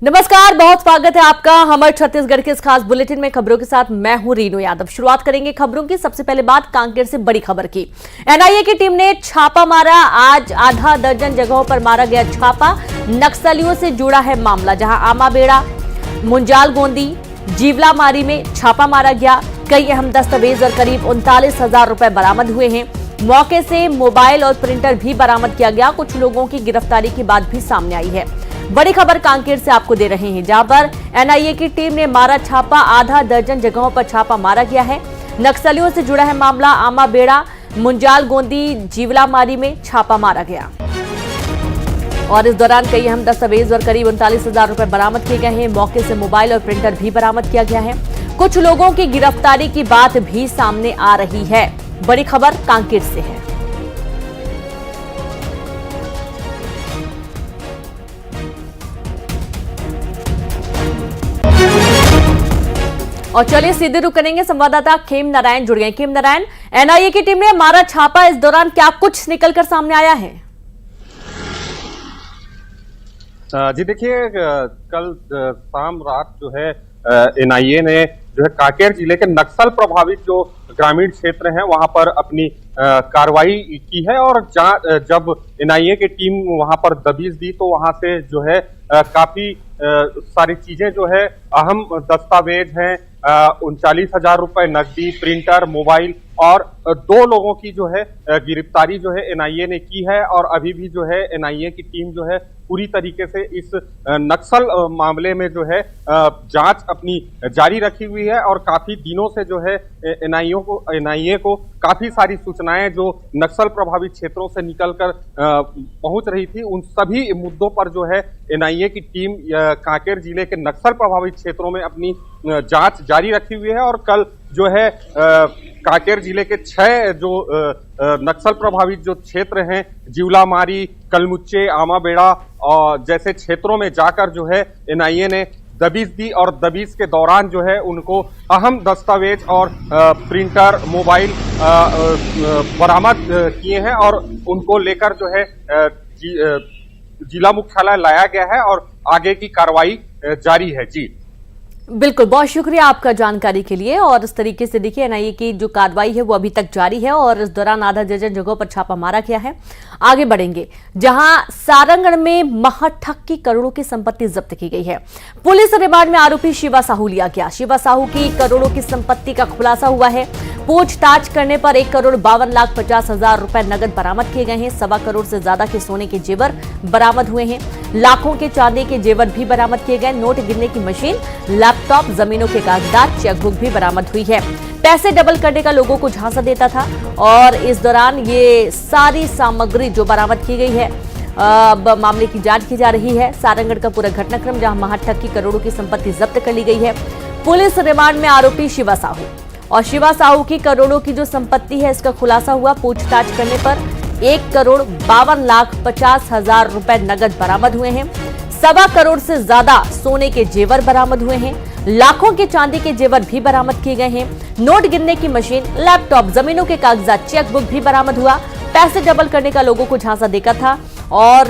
नमस्कार, बहुत स्वागत है आपका हमारे छत्तीसगढ़ के इस खास बुलेटिन में। खबरों के साथ मैं हूं रीनू यादव। शुरुआत करेंगे खबरों की। सबसे पहले बात कांकेर से बड़ी खबर की। एनआईए की टीम ने छापा मारा। आज आधा दर्जन जगहों पर मारा गया छापा। नक्सलियों से जुड़ा है मामला, जहां आमाबेड़ा, मुंजाल गोंदी, जीवलामारी में छापा मारा गया। कई अहम दस्तावेज और करीब 39,000 रुपए बरामद हुए हैं। मौके से मोबाइल और प्रिंटर भी बरामद किया गया। कुछ लोगों की गिरफ्तारी की बात भी सामने आई है। बड़ी खबर कांकेर से आपको दे रहे हैं, जहां पर एनआईए की टीम ने मारा छापा। आधा दर्जन जगहों पर छापा मारा गया है। नक्सलियों से जुड़ा है मामला। आमाबेड़ा, मुंजाल गोंदी, जीवलामारी में छापा मारा गया और इस दौरान कई अहम दस्तावेज और करीब 39,000 रुपए बरामद किए गए हैं। मौके से मोबाइल और प्रिंटर भी बरामद किया गया है। कुछ लोगों की गिरफ्तारी की बात भी सामने आ रही है। बड़ी खबर कांकेर से है। और चलिए सीधे रुक करेंगे, संवाददाता खेम नारायण जुड़ गए। खेम नारायण, एनआईए की टीम ने मारा छापा, इस दौरान क्या कुछ निकलकर सामने आया है? जी देखिए, कल शाम रात जो है एनआईए ने जो है कांकेर जिले के नक्सल प्रभावित जो ग्रामीण क्षेत्र हैं वहां पर अपनी कार्रवाई की है। और जब एनआईए की टीम वहां पर दबिश दी तो वहां से जो है काफी सारी चीजें जो है अहम दस्तावेज हैं, 39,000 रुपए नकदी, प्रिंटर, मोबाइल और 2 लोगों की जो है गिरफ्तारी जो है एनआईए ने की है। और अभी भी जो है एनआईए की टीम जो है पूरी तरीके से इस नक्सल मामले में जो है जांच अपनी जारी रखी हुई है। और काफी दिनों से जो है एनआईए को काफी सारी सूचनाएं जो नक्सल प्रभावित क्षेत्रों से निकलकर पहुंच रही थी, उन सभी मुद्दों पर जो है एनआईए की टीम कांकेर जिले के नक्सल प्रभावित क्षेत्रों में अपनी जांच जारी रखी हुई है। और कल जो है कांकेर जिले के 6 जो नक्सल प्रभावित जो क्षेत्र हैं, जीवलामारी, कलमुच्चे, आमाबेड़ा और जैसे क्षेत्रों में जाकर जो है एनआईए ने दबिश दी। और दबिश के दौरान जो है उनको अहम दस्तावेज और प्रिंटर, मोबाइल बरामद किए हैं और उनको लेकर जो है जिला मुख्यालय लाया गया है और आगे की कार्रवाई जारी है। जी बिल्कुल, बहुत शुक्रिया आपका जानकारी के लिए। और इस तरीके से देखिए, एनआईए की जो कार्रवाई है वो अभी तक जारी है और इस दौरान आधा दर्जन जगहों पर छापा मारा गया है। आगे बढ़ेंगे, जहां सारंगढ़ में महाठग की करोड़ों की संपत्ति जब्त की गई है। पुलिस रिमांड में आरोपी शिवा साहू लिया गया। शिवा साहू की करोड़ों की संपत्ति का खुलासा हुआ है। पूछताछ करने पर 1,52,50,000 रुपए नगद बरामद किए गए हैं। 1.25 करोड़ से ज्यादा के सोने के जेवर बरामद हुए हैं। लाखों के चांदी के जेवर भी बरामद किए गए। नोट गिनने की मशीन, लैपटॉप, जमीनों के कागजात, चेकबुक भी बरामद हुई है। पैसे डबल करने का लोगों को झांसा देता था और इस दौरान ये सारी सामग्री जो बरामद की गई है, अब मामले की जांच की जा रही है। सारंगढ़ का पूरा घटनाक्रम, जहां महाठग की करोड़ों की संपत्ति जब्त कर ली गई है। पुलिस रिमांड में आरोपी शिवा साहू और शिवा साहू की करोड़ों की जो संपत्ति है, इसका खुलासा हुआ। पूछताछ करने पर 1,52,50,000 रुपए नगद बरामद हुए हैं। 1.25 करोड़ से ज्यादा सोने के जेवर बरामद हुए हैं। लाखों के चांदी के जेवर भी बरामद किए गए हैं। नोट गिनने की मशीन, लैपटॉप, जमीनों के कागजात, चेकबुक भी बरामद हुआ। पैसे डबल करने का लोगों को झांसा देकर था और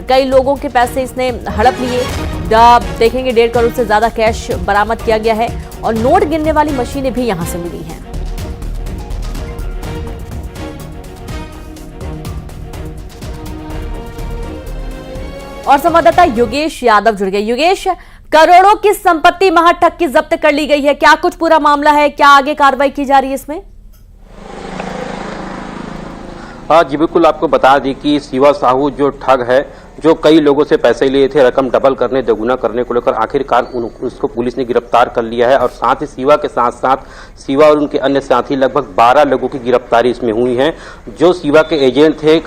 कई लोगों के पैसे इसने हड़प लिए। देखेंगे 1.5 करोड़ से ज्यादा कैश बरामद किया गया है और नोट गिनने वाली मशीनें भी यहां से मिली हैं। और संवाददाता योगेश यादव जुड़ गए। योगेश, करोड़ों की संपत्ति महाठग की जब्त कर ली गई है, क्या कुछ पूरा मामला है, क्या आगे कार्रवाई की जा रही है इसमें? हाँ जी, बिल्कुल आपको बता दी कि शिवा साहू जो ठग है, जो कई लोगों से पैसे लिए थे रकम डबल करने, दोगुना करने को लेकर, आखिरकार उसको पुलिस ने गिरफ्तार कर लिया है। और साथ ही शिवा के साथ साथ शिवा और उनके अन्य साथी लगभग 12 लोगों की गिरफ्तारी इसमें हुई है। जो शिवा के एजेंट थे,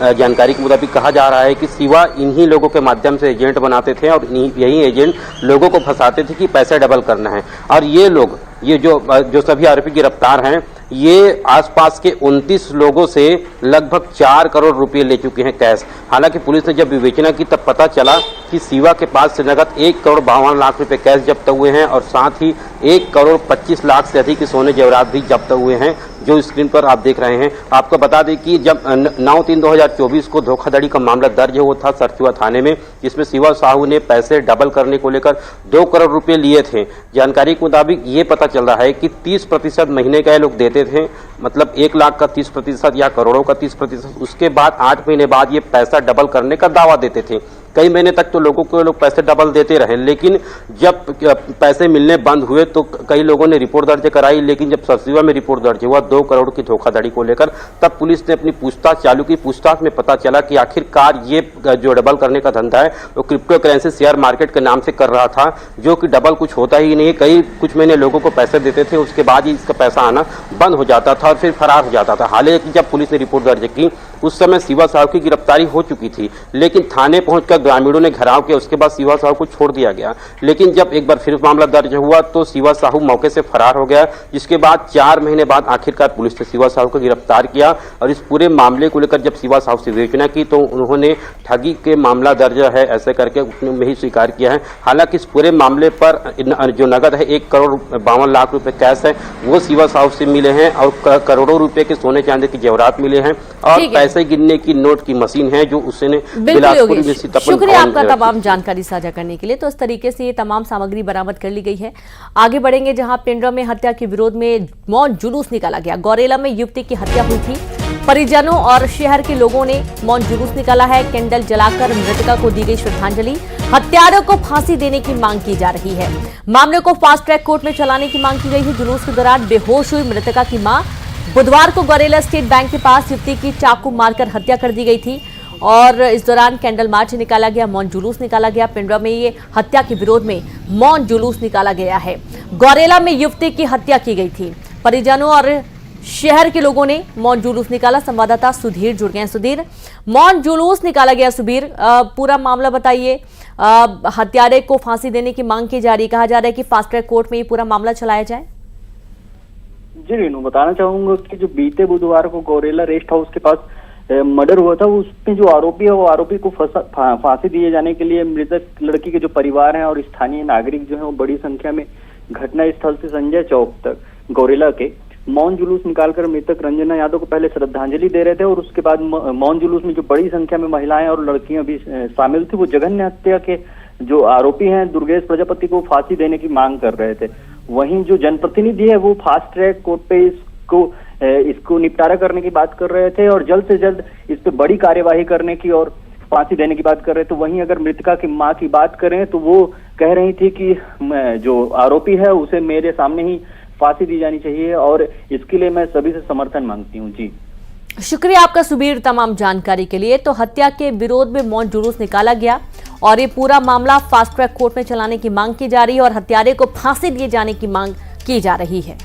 जानकारी के मुताबिक कहा जा रहा है कि शिवा इन्हीं लोगों के माध्यम से एजेंट बनाते थे और यही एजेंट लोगों को फंसाते थे कि पैसे डबल करना है। और ये लोग, ये जो सभी आरोपी गिरफ्तार हैं, ये आसपास के 29 लोगों से लगभग 4 करोड़ रुपए ले चुके हैं कैश। हालांकि पुलिस ने जब विवेचना की तब पता चला कि शिवा के पास से नगद 1,52,00,000 रुपए कैश जब्त हुए हैं और साथ ही 1,25,00,000 से अधिक के सोने जेवरात भी जब्त हुए हैं, जो स्क्रीन पर आप देख रहे हैं। आपको बता दें कि जब 9/3/2024 को धोखाधड़ी का मामला दर्ज हुआ था सरचुआ थाने में, जिसमें शिवा साहू ने पैसे डबल करने को लेकर 2 करोड़ रुपए लिए थे। जानकारी के मुताबिक ये पता चल रहा है कि 30% महीने का ये लोग देते थे, मतलब 1 लाख का 30% या करोड़ों का 30%। उसके बाद 8 महीने बाद ये पैसा डबल करने का दावा देते थे। कई महीने तक तो लोगों को लोग पैसे डबल देते रहे, लेकिन जब पैसे मिलने बंद हुए तो कई लोगों ने रिपोर्ट दर्ज कराई। लेकिन जब सरसीवा में रिपोर्ट दर्ज हुआ 2 करोड़ की धोखाधड़ी को लेकर, तब पुलिस ने अपनी पूछताछ चालू की। पूछताछ में पता चला कि आखिरकार ये जो डबल करने का धंधा है वो क्रिप्टो करेंसी शेयर मार्केट के नाम से कर रहा था, जो कि डबल कुछ होता ही नहीं। कुछ महीने लोगों को पैसे देते थे, उसके बाद ही इसका पैसा आना बंद हो जाता था और फिर फरार हो जाता था। हालांकि जब पुलिस ने रिपोर्ट दर्ज की उस समय शिवा साहू की गिरफ्तारी हो चुकी थी, लेकिन थाने पहुंचकर ग्रामीणों ने घेराव किया। उसके बाद शिवा साहू को छोड़ दिया गया। लेकिन जब एक बार फिर मामला दर्ज हुआ तो शिवा साहू मौके से फरार हो गया, जिसके बाद 4 महीने बाद आखिरकार पुलिस ने शिवा साहू को गिरफ्तार किया। और इस पूरे मामले को लेकर जब शिवा साहू से विवेचना की तो उन्होंने ठगी के मामला दर्ज है ऐसे करके उसने ही स्वीकार किया है। हालांकि इस पूरे मामले पर जो नगद है 1 करोड़ 52 लाख रुपए कैश है वो शिवा साहू से मिले हैं, और करोड़ों रुपए के सोने चांदी के जेवरात मिले हैं, और पैसे गिनने की नोट की मशीन है जो उसने बिलासपुर में स्थित। शुक्रिया आपका तमाम जानकारी साझा करने के लिए। तो इस तरीके से ये तमाम सामग्री बरामद कर ली गई है। आगे बढ़ेंगे, जहां पिंडरा में हत्या के विरोध में मौन जुलूस निकाला गया। गौरेला में युवती की हत्या हुई थी। परिजनों और शहर के लोगों ने मौन जुलूस निकाला है। कैंडल जलाकर मृतका को दी गई श्रद्धांजलि। हत्यारों को फांसी देने की मांग की जा रही है। मामले को फास्ट ट्रैक कोर्ट में चलाने की मांग की गई है। जुलूस के दौरान बेहोश हुई मृतका की मां बुधवार को गौरेला स्टेट बैंक के पास युवती की चाकू मारकर हत्या कर दी गई थी, और इस दौरान कैंडल मार्च निकाला गया, मौन जुलूस निकाला गया। पिंडरा में ये हत्या के विरोध में मौन जुलूस निकाला गया है। गौरेला में युवती की हत्या की गई थी। परिजनों और शहर के लोगों ने मौन जुलूस निकाला। संवाददाता सुधीर जुड़ गए हैं। सुधीर, मौन जुलूस निकाला गया। सुधीर, पूरा मामला बताइए। हत्यारे को फांसी देने की मांग की जा रही, कहा जा रहा है कि फास्ट ट्रैक कोर्ट में ये पूरा मामला चलाया जाए। जी रीनू, बताना चाहूंगा कि जो बीते बुधवार को गौरेला रेस्ट हाउस के पास मर्डर हुआ था, उसमें जो आरोपी है वो आरोपी को फांसी दिए जाने के लिए मृतक लड़की के जो परिवार हैं और स्थानीय नागरिक जो है वो बड़ी संख्या में घटना स्थल से संजय चौक तक गौरेला के मौन जुलूस निकालकर मृतक रंजना यादव को पहले श्रद्धांजलि दे रहे थे, और उसके बाद मौन जुलूस में जो बड़ी संख्या में महिलाएं और लड़कियां भी शामिल थी, वो जघन्य हत्या के जो आरोपी हैं दुर्गेश प्रजापति को फांसी देने की मांग कर रहे थे। वहीं जो जनप्रतिनिधि है वो फास्ट ट्रैक कोर्ट पे इसको निपटारा करने की बात कर रहे थे, और जल्द से जल्द इस पे बड़ी कार्यवाही करने की और फांसी देने की बात कर रहे थे। वहीं अगर मृतका की मां की बात करें तो वो कह रही थी कि जो आरोपी है उसे मेरे सामने ही फांसी दी जानी चाहिए, और इसके लिए मैं सभी से समर्थन मांगती हूँ। जी शुक्रिया आपका सुबीर तमाम जानकारी के लिए। तो हत्या के विरोध में मौन जुलूस निकाला गया और ये पूरा मामला फास्ट ट्रैक कोर्ट में चलाने की मांग की जा रही है, और हत्यारे को फांसी दिए जाने की मांग की जा रही है।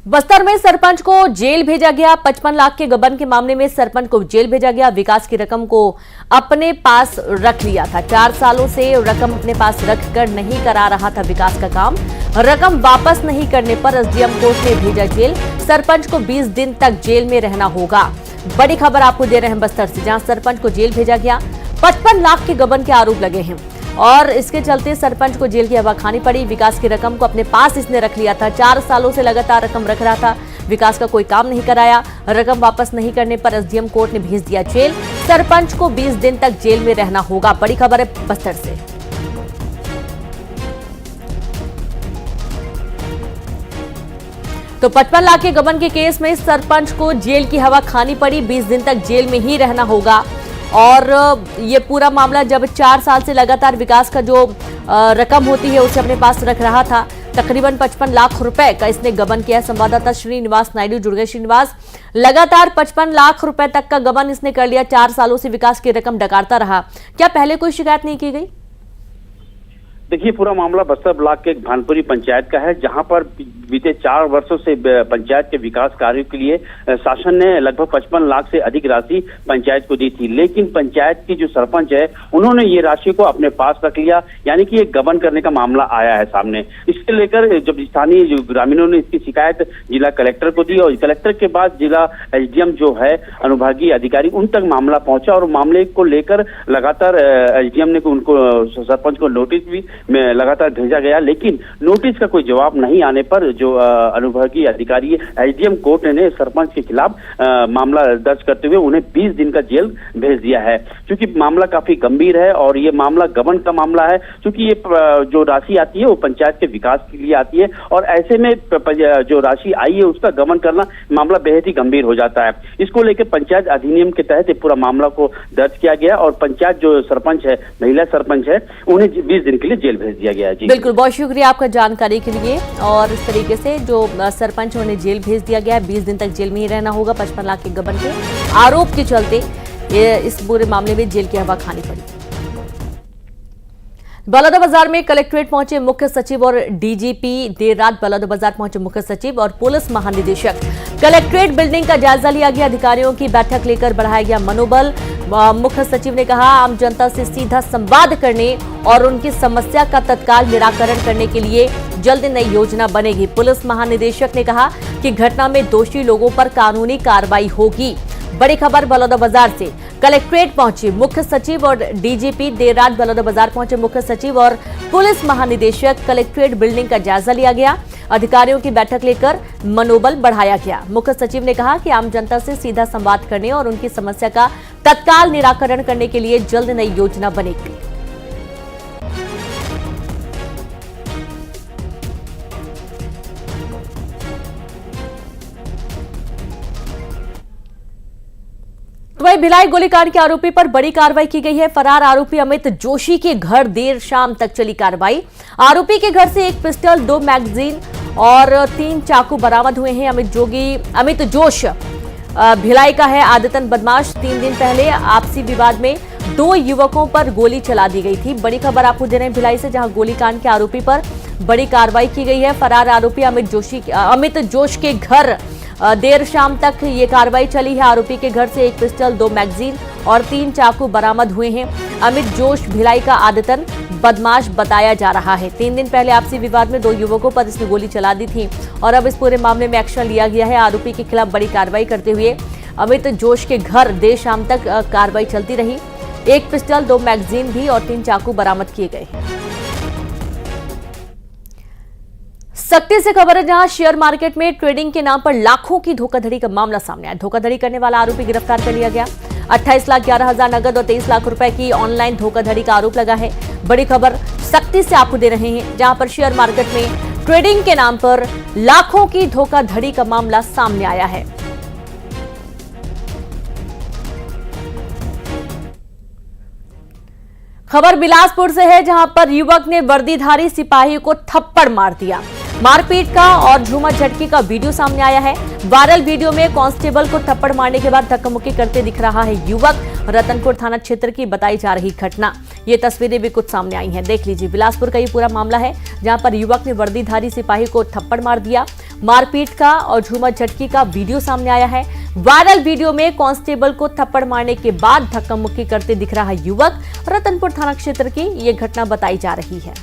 बस्तर में सरपंच को जेल भेजा गया। 55 लाख के गबन के मामले में सरपंच को जेल भेजा गया। विकास की रकम को अपने पास रख लिया था। 4 सालों से रकम अपने पास रखकर नहीं करा रहा था विकास का काम। रकम वापस नहीं करने पर एसडीएम कोर्ट ने भेजा जेल। सरपंच को 20 दिन तक जेल में रहना होगा। बड़ी खबर आपको दे रहे हैं बस्तर से, जहां सरपंच को जेल भेजा गया। 55 लाख के गबन के आरोप लगे हैं और इसके चलते सरपंच को जेल की हवा खानी पड़ी। विकास की रकम को अपने पास इसने रख लिया था। 4 सालों से लगातार रकम रख रहा था। विकास का कोई काम नहीं कराया। रकम वापस नहीं करने पर एसडीएम कोर्ट ने भेज दिया जेल। सरपंच को 20 दिन तक जेल में रहना होगा। बड़ी खबर है बस्तर से। तो 55 लाख के गबन के केस में सरपंच को जेल की हवा खानी पड़ी। 20 दिन तक जेल में ही रहना होगा। और ये पूरा मामला जब 4 साल से लगातार विकास का जो रकम होती है उसे अपने पास रख रहा था। तकरीबन 55 लाख रुपए का इसने गबन किया। संवाददाता श्रीनिवास नायडू जुड़ गए। श्रीनिवास, लगातार 55 लाख रुपए तक का गबन इसने कर लिया। 4 सालों से विकास की रकम डकारता रहा। क्या पहले कोई शिकायत नहीं की गई? देखिए, पूरा मामला बस्तर ब्लॉक के एक भानपुरी पंचायत का है, जहां पर बीते 4 वर्षों से पंचायत के विकास कार्यों के लिए शासन ने लगभग 55 लाख से अधिक राशि पंचायत को दी थी, लेकिन पंचायत की जो सरपंच है उन्होंने ये राशि को अपने पास रख लिया, यानी कि ये गबन करने का मामला आया है सामने। इसके लेकर जब स्थानीय जो ग्रामीणों ने इसकी शिकायत जिला कलेक्टर को दी और कलेक्टर के बाद जिला एसडीएम जो है अनुभागीय अधिकारी उन तक मामला पहुंचा और मामले को लेकर लगातार एसडीएम ने उनको सरपंच को नोटिस भी लगातार भेजा गया, लेकिन नोटिस का कोई जवाब नहीं आने पर जो अनुभागीय अधिकारी एसडीएम कोर्ट ने सरपंच के खिलाफ मामला दर्ज करते हुए उन्हें 20 दिन का जेल भेज दिया है। क्योंकि मामला काफी गंभीर है और ये मामला गबन का मामला है, क्योंकि ये जो राशि आती है वो पंचायत के विकास के लिए आती है और ऐसे में जो राशि आई है उसका गबन करना मामला बेहद ही गंभीर हो जाता है। इसको लेकर पंचायत अधिनियम के तहत पूरा मामला को दर्ज किया गया और पंचायत जो सरपंच है, महिला सरपंच है, उन्हें 20 दिन के लिए जेल भेज दिया गया है। जी बिल्कुल, बहुत शुक्रिया आपका जानकारी के लिए। और इस तरीके से जो सरपंच उन्हें जेल भेज दिया गया है, 20 दिन तक जेल में ही रहना होगा 55 लाख के गबन के आरोप के चलते इस पूरे मामले में जेल की हवा खानी पड़ी। बलौदाबाजार में कलेक्ट्रेट पहुंचे मुख्य सचिव और डीजीपी। देर रात बलौदाबाजार पहुंचे मुख्य सचिव और पुलिस महानिदेशक। कलेक्ट्रेट बिल्डिंग का जायजा लिया गया, अधिकारियों की बैठक लेकर बढ़ाया गया मनोबल। मुख्य सचिव ने कहा आम जनता से सीधा संवाद करने और उनकी समस्या का तत्काल निराकरण करने के लिए जल्द नई योजना बनेगी। पुलिस महानिदेशक ने कहा कि घटना में दोषी लोगों पर कानूनी कार्रवाई होगी। बड़ी खबर बलौदाबाजार से। कलेक्ट्रेट पहुंचे मुख्य सचिव और डीजीपी। देर रात बलौदाबाजार पहुंचे मुख्य सचिव और पुलिस महानिदेशक। कलेक्ट्रेट बिल्डिंग का जायजा लिया गया, अधिकारियों की बैठक लेकर मनोबल बढ़ाया गया। मुख्य सचिव ने कहा कि आम जनता से सीधा संवाद करने और उनकी समस्या का तत्काल निराकरण करने के लिए जल्द नई योजना बनेगी। वहीं भिलाई गोलीकांड के आरोपी पर बड़ी कार्रवाई की गई है। फरार आरोपी अमित जोशी के घर देर शाम तक चली कार्रवाई। आरोपी के घर से एक पिस्टल, 2 मैगजीन और 3 चाकू बरामद हुए हैं। अमित जोश भिलाई का है, आदतन बदमाश। 3 दिन पहले आपसी विवाद में 2 युवकों पर गोली चला दी गई थी। बड़ी खबर आपको दे रहे हैं भिलाई से, जहां गोलीकांड के आरोपी पर बड़ी कार्रवाई की गई है। फरार आरोपी अमित जोश के घर देर शाम तक ये कार्रवाई चली है। आरोपी के घर से एक पिस्टल, 2 मैगजीन और 3 चाकू बरामद हुए हैं। अमित जोश भिलाई का आदतन बदमाश बताया जा रहा है। 3 दिन पहले आपसी विवाद में 2 युवकों पर इसने गोली चला दी थी और अब इस पूरे मामले में एक्शन लिया गया है। आरोपी के खिलाफ बड़ी कार्रवाई करते हुए अमित जोश के घर देर शाम तक कार्रवाई चलती रही। एक पिस्टल, 2 मैगजीन भी और 3 चाकू बरामद किए गए हैं। सख्ती से खबर है, जहां शेयर मार्केट में ट्रेडिंग के नाम पर लाखों की धोखाधड़ी का मामला सामने आया। धोखाधड़ी करने वाला आरोपी गिरफ्तार कर लिया गया। 28,11,000 नगद और 23 लाख रुपए की ऑनलाइन धोखाधड़ी का आरोप लगा है। बड़ी खबर सख्ती से आपको दे रहे हैं, जहां पर शेयर मार्केट में ट्रेडिंग के नाम पर लाखों की धोखाधड़ी का मामला सामने आया है। खबर बिलासपुर से है, जहां पर युवक ने वर्दीधारी सिपाही को थप्पड़ मार दिया। मारपीट का और झूमर झटकी का वीडियो सामने आया है। वायरल वीडियो में कांस्टेबल को थप्पड़ मारने के बाद धक्का मुक्की करते दिख रहा है युवक। रतनपुर थाना क्षेत्र की बताई जा रही घटना, ये तस्वीरें भी कुछ सामने आई हैं, देख लीजिए। बिलासपुर का ये पूरा मामला है, जहां पर युवक ने वर्दीधारी सिपाही को थप्पड़ मार दिया। मारपीट का और झूमर झटकी का वीडियो सामने आया है। वायरल वीडियो में कांस्टेबल को थप्पड़ मारने के बाद धक्का मुक्की करते दिख रहा युवक। रतनपुर थाना क्षेत्र की ये घटना बताई जा रही है।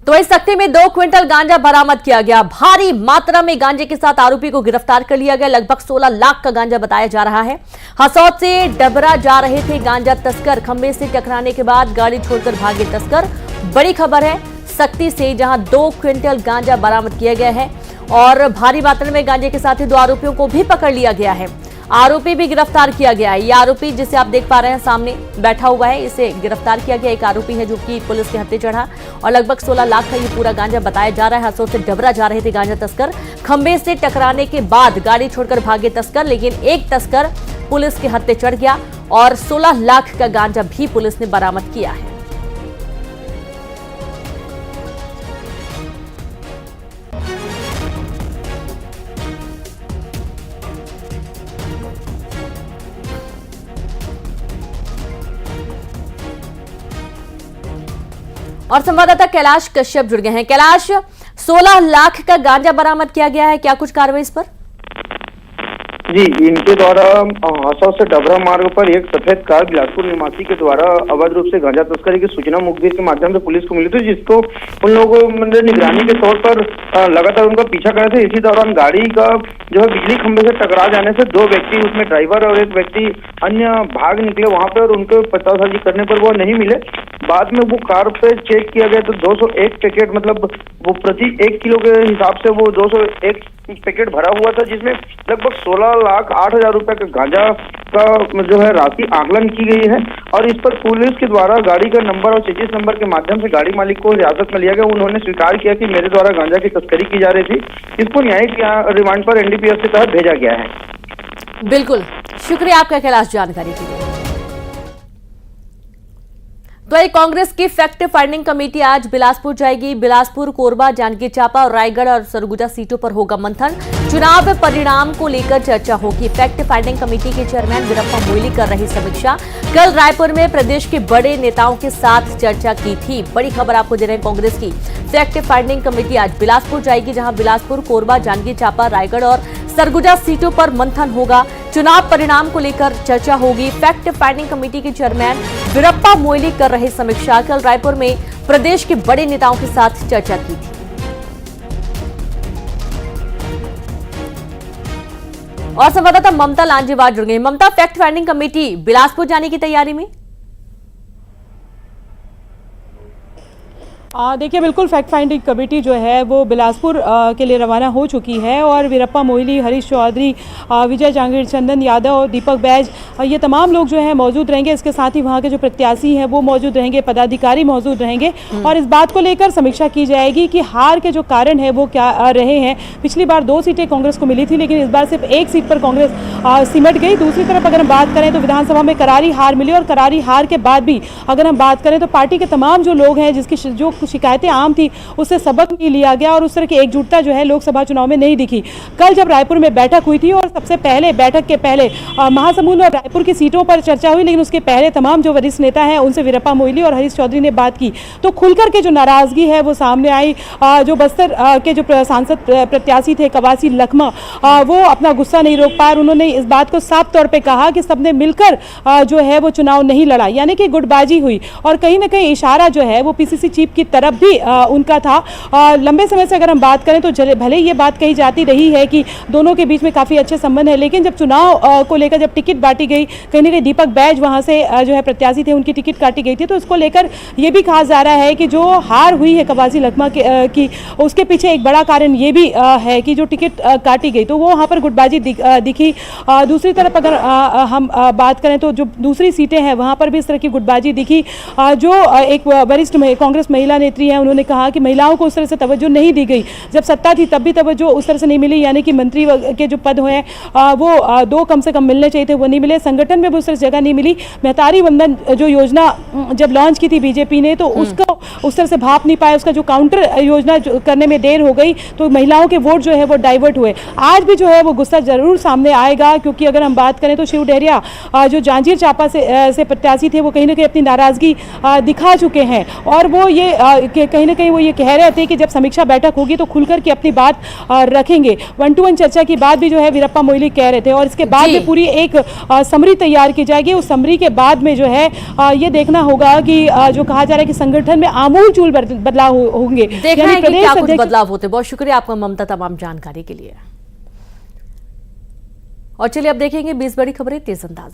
तो इस सख्ती में 2 क्विंटल गांजा बरामद किया गया। भारी मात्रा में गांजे के साथ आरोपी को गिरफ्तार कर लिया गया। लगभग 16 लाख का गांजा बताया जा रहा है। हसौद से डबरा जा रहे थे गांजा तस्कर। खंबे से टकराने के बाद गाड़ी छोड़कर भागे तस्कर। बड़ी खबर है सख्ती से, जहां 2 क्विंटल गांजा बरामद किया गया है और भारी मात्रा में गांजे के साथ ही 2 आरोपियों को भी पकड़ लिया गया है। आरोपी भी गिरफ्तार किया गया है। ये आरोपी जिसे आप देख पा रहे हैं सामने बैठा हुआ है, इसे गिरफ्तार किया गया। एक आरोपी है जो कि पुलिस के हत्थे चढ़ा और लगभग 16 लाख का ये पूरा गांजा बताया जा रहा है। हसौद से डबरा जा रहे थे गांजा तस्कर। खंबे से टकराने के बाद गाड़ी छोड़कर भागे तस्कर, लेकिन एक तस्कर पुलिस के हत्थे चढ़ गया और 16 लाख का गांजा भी पुलिस ने बरामद किया है। और संवाददाता कैलाश कश्यप जुड़ गए हैं। कैलाश, 16 लाख का गांजा बरामद किया गया है, क्या कुछ कार्रवाई इस पर? जी, इनके द्वारा हासौर से डबरा मार्ग पर एक सफेद कार बिलासपुर निवासी के द्वारा अवैध रूप से गांजा तस्करी की सूचना मुखबिर के माध्यम से पुलिस को मिली थी, जिसको उन लोगों ने निगरानी के तौर पर लगातार उनका पीछा कर रहे थे। इसी दौरान गाड़ी का जो है बिजली खंभे से टकरा जाने से 2 व्यक्ति, उसमें ड्राइवर और एक व्यक्ति अन्य भाग निकले वहां पे, और उनके पतासाजी करने पर वो नहीं मिले। बाद में वो कार पे चेक किया गया तो 201 पैकेट, मतलब वो प्रति 1 किलो के हिसाब से वो 201 पैकेट भरा हुआ था, जिसमें लगभग 16,08,000 रुपए का गांजा का जो है राशि आकलन की गई है। और इस पर पुलिस के द्वारा गाड़ी का नंबर और चेजिस नंबर के माध्यम से गाड़ी मालिक को हिरासत में लिया गया। उन्होंने स्वीकार किया कि मेरे द्वारा गांजा की तस्करी की जा रही थी। इसको न्यायिक रिमांड पर एनडीपीएस के तहत भेजा गया है। बिल्कुल, शुक्रिया आपका कैलाश जानकारी के लिए। तो एक कांग्रेस की फैक्ट फाइंडिंग कमेटी आज बिलासपुर जाएगी। बिलासपुर, कोरबा, जांजगीर चांपा और रायगढ़ और सरगुजा सीटों पर होगा मंथन। चुनाव परिणाम को लेकर चर्चा होगी। फैक्ट फाइंडिंग कमेटी के चेयरमैन वीरप्पा मोइली कर रही समीक्षा। कल रायपुर में प्रदेश के बड़े नेताओं के साथ चर्चा की थी। बड़ी खबर आपको दे रहे हैं कांग्रेस की। फैक्ट फाइंडिंग कमेटी आज बिलासपुर जाएगी, जहां बिलासपुर, कोरबा, जांजगीर चांपा, रायगढ़ और सरगुजा सीटों पर मंथन होगा। चुनाव परिणाम को लेकर चर्चा होगी। फैक्ट फाइंडिंग कमेटी के चेयरमैन वीरप्पा मोइली कर रहे समीक्षा। कल रायपुर में प्रदेश के बड़े नेताओं के साथ चर्चा की थी। और संवाददाता ममता लांजेवार जुड़ गई। ममता, फैक्ट फाइंडिंग कमेटी बिलासपुर जाने की तैयारी में? देखिए, बिल्कुल फैक्ट फाइंडिंग कमेटी जो है वो बिलासपुर के लिए रवाना हो चुकी है और वीरप्पा मोइली, हरीश चौधरी, विजय जांगीर, चंदन यादव और दीपक बैज, ये तमाम लोग जो है मौजूद रहेंगे। इसके साथ ही वहाँ के जो प्रत्याशी हैं वो मौजूद रहेंगे, पदाधिकारी मौजूद रहेंगे और इस बात को लेकर समीक्षा की जाएगी कि हार के जो कारण है वो क्या रहे हैं। पिछली बार 2 सीटें कांग्रेस को मिली थी, लेकिन इस बार सिर्फ 1 सीट पर कांग्रेस सिमट गई। दूसरी तरफ अगर हम बात करें तो विधानसभा में करारी हार मिली और करारी हार के बाद भी अगर हम बात करें तो पार्टी के तमाम जो लोग हैं जिसकी जो शिकायतें आम थी उससे सबक नहीं लिया गया और उस तरह की एकजुटता जो है लोकसभा चुनाव में नहीं दिखी। कल जब रायपुर में बैठक हुई थी और सबसे पहले बैठक के पहले महासमुंद और रायपुर की सीटों पर चर्चा हुई, लेकिन उसके पहले तमाम जो वरिष्ठ नेता हैं उनसे वीरप्पा मोइली और हरीश चौधरी ने बात की तो खुलकर के जो नाराजगी है वो सामने आई। जो बस्तर के जो सांसद प्रत्याशी थे कवासी लखमा, वो अपना गुस्सा नहीं रोक पाए। उन्होंने इस बात को साफ तौर पर कहा कि सबने मिलकर जो है वो चुनाव नहीं लड़ा, यानी कि गुटबाजी हुई और कहीं ना कहीं इशारा जो है वो पीसीसी चीफ की तरफ भी उनका था। लंबे समय से अगर हम बात करें तो भले ये बात कही जाती रही है कि दोनों के बीच में काफ़ी अच्छे संबंध है, लेकिन जब चुनाव को लेकर जब टिकट बांटी गई, कहीं ना कहीं दीपक बैज वहाँ से जो है प्रत्याशी थे उनकी टिकट काटी गई थी, तो इसको लेकर ये भी कहा जा रहा है कि जो हार हुई है कवासी लखमा की उसके पीछे एक बड़ा कारण ये भी है कि जो टिकट काटी गई तो वो वहाँ पर गुटबाजी दिखी। दूसरी तरफ अगर हम बात करें तो जो दूसरी सीटें हैं वहाँ पर भी इस तरह की गुटबाजी दिखी। जो एक वरिष्ठ कांग्रेस महिला नेत्री है उन्होंने कहा कि महिलाओं को उस तरह से तवज्जो नहीं दी गई, जब सत्ता थी तब भी तवज्जो उस तरह से नहीं मिली, यानी कि मंत्री के जो पद हैं वो 2 कम से कम मिलने चाहिए थे, वो नहीं मिले। संगठन में भी उस तरह से जगह नहीं मिली। मेहतारी वंदन जो योजना जब लॉन्च की थी बीजेपी ने तो उसको उस तरह से भाप नहीं पाया, उसका जो काउंटर योजना करने में देर हो गई तो महिलाओं के वोट जो है वो डाइवर्ट हुए। आज भी जो है वो गुस्सा जरूर सामने आएगा, क्योंकि अगर हम बात करें तो शिव डहरिया जो जांजगीर चांपा से प्रत्याशी थे वो कहीं ना कहीं अपनी नाराजगी दिखा चुके हैं और वो ये कहीं ना कहीं वो ये कह रहे थे कि जब समीक्षा बैठक होगी तो खुलकर के अपनी बात रखेंगे। 1-to-1 चर्चा की बात भी जो है वीरप्पा मोइली कह रहे थे और इसके बाद में पूरी एक समरी तैयार की जाएगी। उस समरी के बाद में जो है ये देखना होगा कि जो कहा जा रहा है कि संगठन में आमूल-चूल बदलाव होंगे। देखना है कि क्या कुछ बदलाव होते। बहुत शुक्रिया आपका ममता तमाम जानकारी के लिए। और चलिए अब देखेंगे 20 बड़ी खबरें तेज अंदाज।